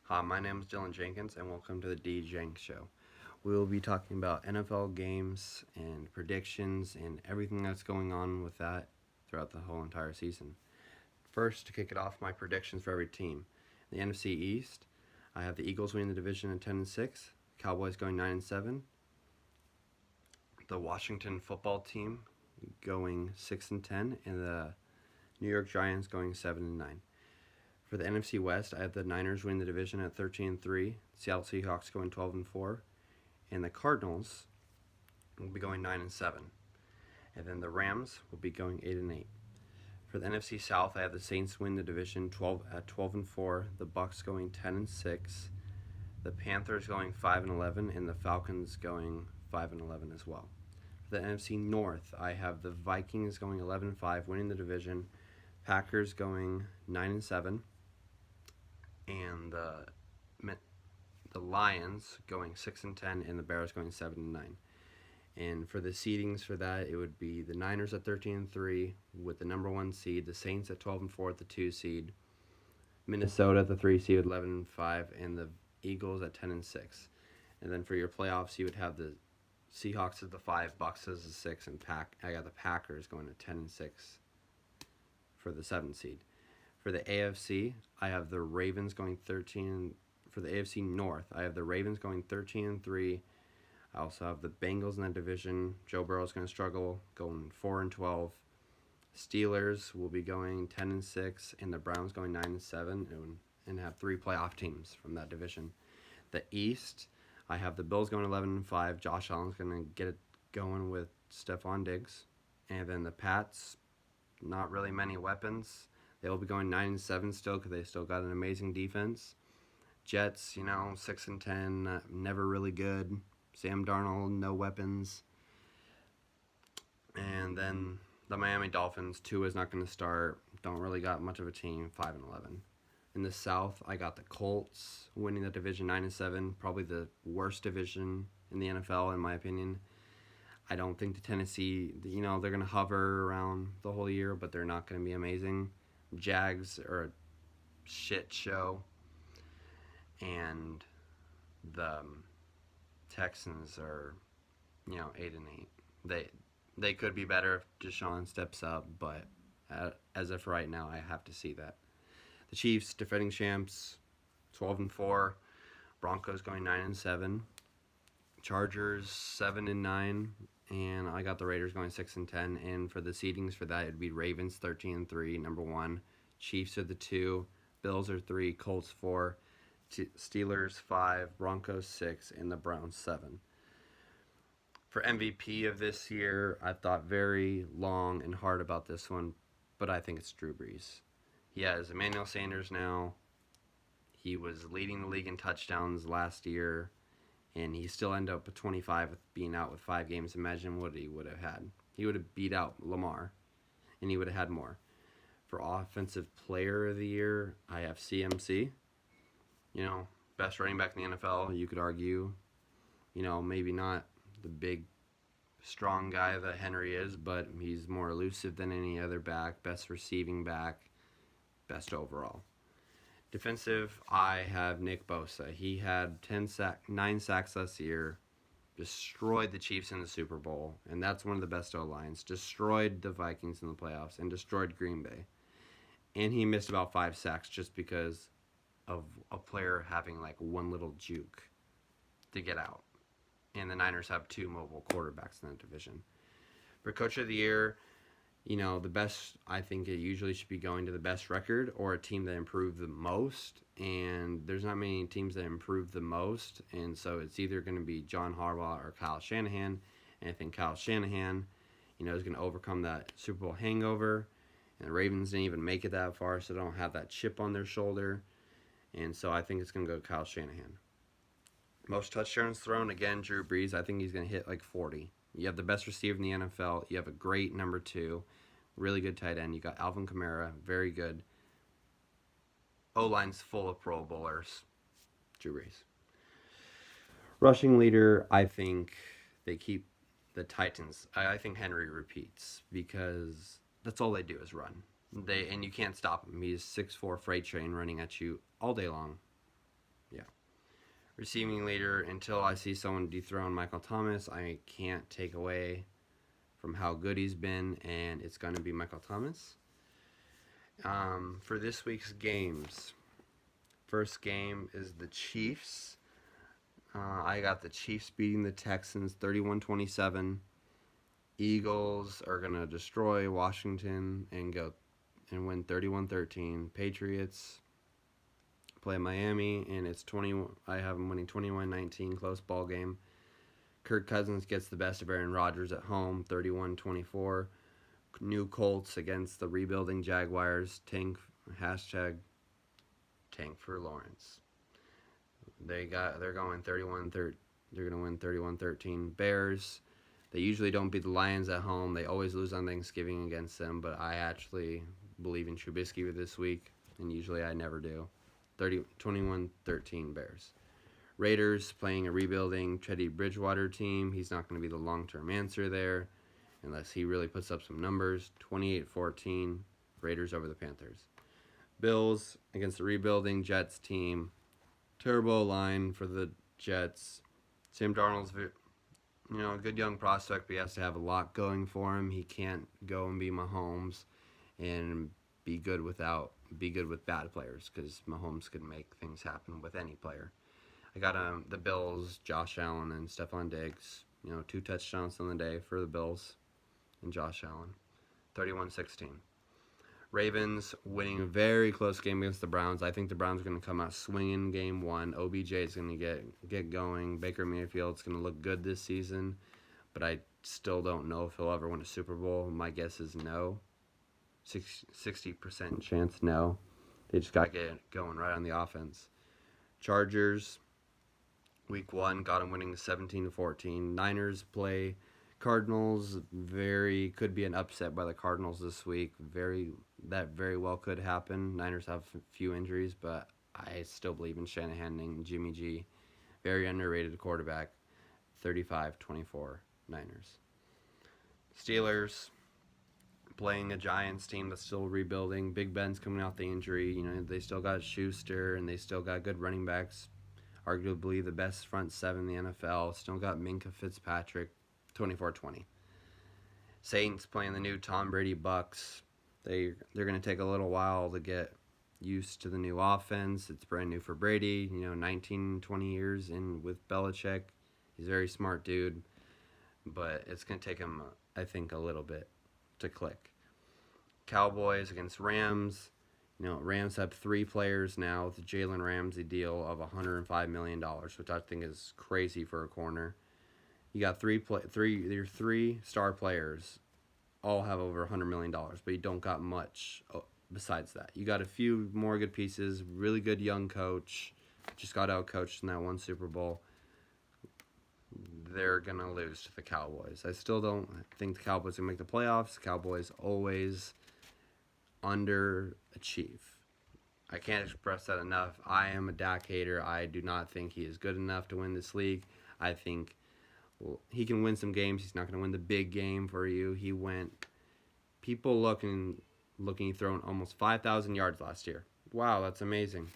Hi, my name is Dylan Jenkins, and welcome to the D Jenks Show. We will be talking about NFL games and predictions and everything that's going on with that throughout the whole entire season. First, to kick it off, my predictions for every team. In the NFC East, I have the Eagles winning the division at 10-6, Cowboys going 9-7, the Washington football team going 6-10, and the New York Giants going 7-9. For the NFC West, I have the Niners winning the division at 13-3, Seattle Seahawks going 12-4, and the Cardinals will be going 9-7. And then the Rams will be going 8-8. For the NFC South, I have the Saints win the division 12-4, the Bucks going 10-6, the Panthers going 5-11, and the Falcons going 5-11 as well. For the NFC North, I have the Vikings going 11-5, winning the division, Packers going 9-7, and the Lions going 6-10, and the Bears going 7-9. And for the seedings for that, it would be the Niners at 13-3 with the number 1 seed, the Saints at 12-4 at the 2 seed, Minnesota at the 3 seed with 11-5, and the Eagles at 10-6. And then for your playoffs, you would have the Seahawks at the 5, Bucks as the 6, and I got the Packers going to 10-6 for the 7 seed. For the AFC, I have the Ravens going 13. For the AFC North, I have the Ravens going 13-3. I also have the Bengals in that division. Joe Burrow's going to struggle, going 4-12. Steelers will be going 10-6, and the Browns going 9-7, and have 3 playoff teams from that division. The East, I have the Bills going 11-5. Josh Allen's going to get it going with Stephon Diggs, and then the Pats, not really many weapons. They will be going 9-7 still because they still got an amazing defense. Jets, 6-10, never really good. Sam Darnold, no weapons. And then the Miami Dolphins, Tua is not going to start. Don't really got much of a team, 5-11. In the South, I got the Colts winning the division 9-7, probably the worst division in the NFL in my opinion. I don't think the Tennessee, they're going to hover around the whole year, but they're not going to be amazing. Jags are a shit show, and the Texans are, 8-8. They could be better if Deshaun steps up, but as of right now, I have to see that. The Chiefs, defending champs, 12-4. Broncos going 9-7. Chargers 7-9, and I got the Raiders going 6-10. And for the seedings for that, it'd be Ravens 13-3, number 1. Chiefs are the 2. Bills are 3. Colts 4. Steelers 5. Broncos 6, and the Browns 7. For MVP of this year, I thought very long and hard about this one, but I think it's Drew Brees. He has Emmanuel Sanders now. He was leading the league in touchdowns last year, and he still ended up with 25 with being out with 5 games. Imagine what he would have had. He would have beat out Lamar, and he would have had more. For Offensive Player of the Year, I have CMC. Best running back in the NFL, you could argue. Maybe not the big, strong guy that Henry is, but he's more elusive than any other back. Best receiving back, best overall. Defensive, I have Nick Bosa. He had 9 sacks last year, destroyed the Chiefs in the Super Bowl, and that's one of the best O-lines. Destroyed the Vikings in the playoffs and destroyed Green Bay. And he missed about 5 sacks just because of a player having like one little juke to get out. And the Niners have 2 mobile quarterbacks in that division. For Coach of the Year, the best, I think it usually should be going to the best record or a team that improved the most. And there's not many teams that improved the most. And so it's either going to be John Harbaugh or Kyle Shanahan. And I think Kyle Shanahan, is going to overcome that Super Bowl hangover. And the Ravens didn't even make it that far, so they don't have that chip on their shoulder. And so I think it's going to go Kyle Shanahan. Most touchdowns thrown, again, Drew Brees. I think he's going to hit like 40. You have the best receiver in the NFL. You have a great number 2. Really good tight end. You got Alvin Kamara. Very good. O-line's full of Pro Bowlers. Drew Brees. Rushing leader, I think they keep the Titans. I think Henry repeats because that's all they do is run. And you can't stop him. He's 6'4" freight train running at you all day long. Receiving leader, until I see someone dethrone Michael Thomas, I can't take away from how good he's been, and it's going to be Michael Thomas. For this week's games, first game is the Chiefs. I got the Chiefs beating the Texans 31-27. Eagles are going to destroy Washington and win 31-13. Patriots play Miami, and it's 20. I have them winning 21-19, close ball game. Kirk Cousins gets the best of Aaron Rodgers at home, 31-24. New Colts against the rebuilding Jaguars. Hashtag tank for Lawrence. They're going 31-13. They're going to win 31-13. Bears. They usually don't beat the Lions at home. They always lose on Thanksgiving against them, but I actually believe in Trubisky this week, and usually I never do. 21-13 Bears. Raiders playing a rebuilding Teddy Bridgewater team. He's not going to be the long-term answer there unless he really puts up some numbers. 28-14 Raiders over the Panthers. Bills against the rebuilding Jets team. Turbo line for the Jets. Sam Darnold's a good young prospect, but he has to have a lot going for him. He can't go and be Mahomes and be good with bad players, because Mahomes could make things happen with any player. I got the Bills, Josh Allen and Stephon Diggs. 2 touchdowns on the day for the Bills and Josh Allen. 31-16. Ravens winning a very close game against the Browns. I think the Browns are going to come out swinging game 1. OBJ is going to get going. Baker Mayfield's going to look good this season, but I still don't know if he'll ever win a Super Bowl. My guess is no. 60% chance no. They just got to get going right on the offense. Chargers, week 1, got them winning 17-14. Niners play Cardinals. Could be an upset by the Cardinals this week. That very well could happen. Niners have a few injuries, but I still believe in Shanahan and Jimmy G. Very underrated quarterback. 35-24 Niners. Steelers playing a Giants team that's still rebuilding. Big Ben's coming out the injury. They still got Schuster, and they still got good running backs. Arguably the best front 7 in the NFL. Still got Minka Fitzpatrick. 24-20. Saints playing the new Tom Brady Bucks. They're going to take a little while to get used to the new offense. It's brand new for Brady. 19, 20 years in with Belichick. He's a very smart dude, but it's going to take him, I think, a little bit to click. Cowboys against Rams. Rams have 3 players now with the Jalen Ramsey deal of $105 million, which I think is crazy for a corner. You got your 3 star players all have over $100 million, but you don't got much besides that. You got a few more good pieces, really good young coach, just got out-coached in that one Super Bowl. They're going to lose to the Cowboys. I still don't think the Cowboys can make the playoffs. The Cowboys always underachieve. I can't express that enough. I am a Dak hater. I do not think he is good enough to win this league. I think he can win some games. He's not going to win the big game for you. People looking throwing almost 5,000 yards last year. Wow, that's amazing.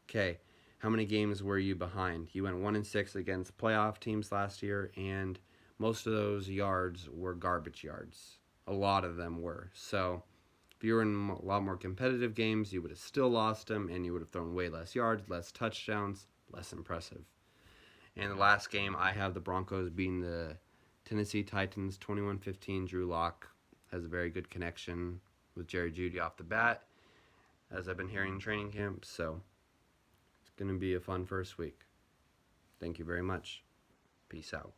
Okay, how many games were you behind? You went 1-6 against playoff teams last year, and most of those yards were garbage yards. A lot of them were. So if you were in a lot more competitive games, you would have still lost them, and you would have thrown way less yards, less touchdowns, less impressive. In the last game, I have the Broncos beating the Tennessee Titans 21-15. Drew Lock has a very good connection with Jerry Jeudy off the bat, as I've been hearing in training camp. So it's going to be a fun first week. Thank you very much. Peace out.